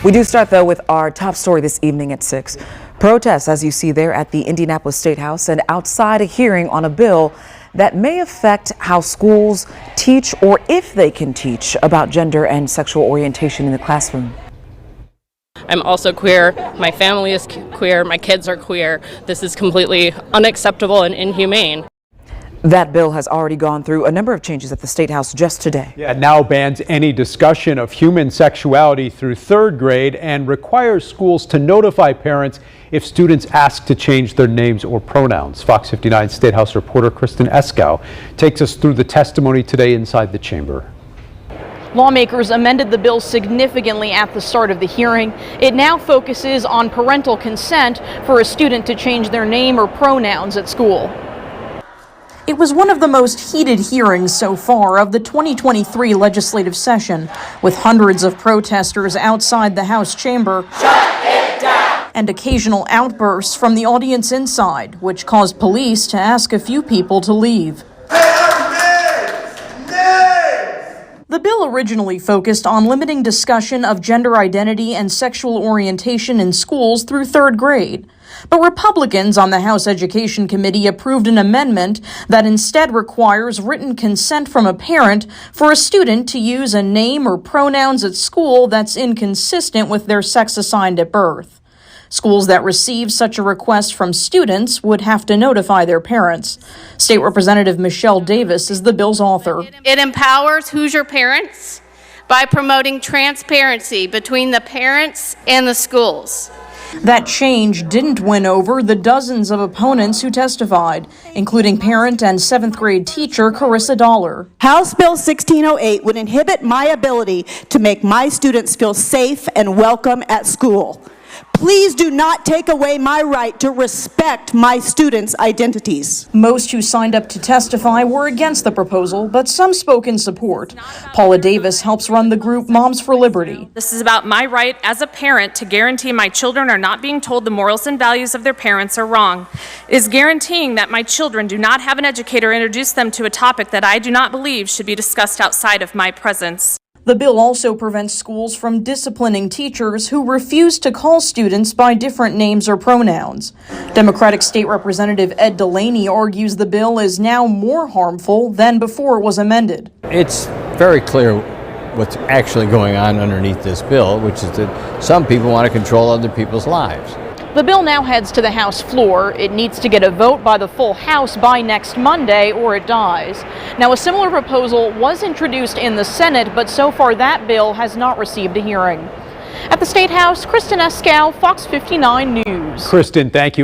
We do start, though, with our top story this evening at 6. Protests, as you see there, at the Indianapolis State House and outside a hearing on a bill that may affect how schools teach, or if they can teach, about gender and sexual orientation in the classroom. I'm also queer, my family is queer, my kids are queer. This is completely unacceptable and inhumane. That bill has already gone through a number of changes at the State House just today. Yeah, it now bans any discussion of human sexuality through 3rd grade and requires schools to notify parents if students ask to change their names or pronouns. Fox 59 State House reporter Kristen Eskow takes us through the testimony today inside the chamber. Lawmakers amended the bill significantly at the start of the hearing. It now focuses on parental consent for a student to change their name or pronouns at school. It was one of the most heated hearings so far of the 2023 legislative session, with hundreds of protesters outside the House chamber. Shut it down! And occasional outbursts from the audience inside, which caused police to ask a few people to leave. The bill originally focused on limiting discussion of gender identity and sexual orientation in schools through 3rd grade. But Republicans on the House Education Committee approved an amendment that instead requires written consent from a parent for a student to use a name or pronouns at school that's inconsistent with their sex assigned at birth. Schools that receive such a request from students would have to notify their parents. State Representative Michelle Davis is the bill's author. It empowers Hoosier parents by promoting transparency between the parents and the schools. That change didn't win over the dozens of opponents who testified, including parent and 7th grade teacher Carissa Dollar. House Bill 1608 would inhibit my ability to make my students feel safe and welcome at school. Please do not take away my right to respect my students' identities. Most who signed up to testify were against the proposal, but some spoke in support. Paula Davis helps run the group Moms for Liberty. This is about my right as a parent to guarantee my children are not being told the morals and values of their parents are wrong. It is guaranteeing that my children do not have an educator introduce them to a topic that I do not believe should be discussed outside of my presence. The bill also prevents schools from disciplining teachers who refuse to call students by different names or pronouns. Democratic State Representative Ed Delaney argues the bill is now more harmful than before it was amended. It's very clear what's actually going on underneath this bill, which is that some people want to control other people's lives. The bill now heads to the House floor. It needs to get a vote by the full House by next Monday, or it dies. Now, a similar proposal was introduced in the Senate, but so far that bill has not received a hearing. At the State House, Kristen Eskow, Fox 59 News. Kristen, thank you.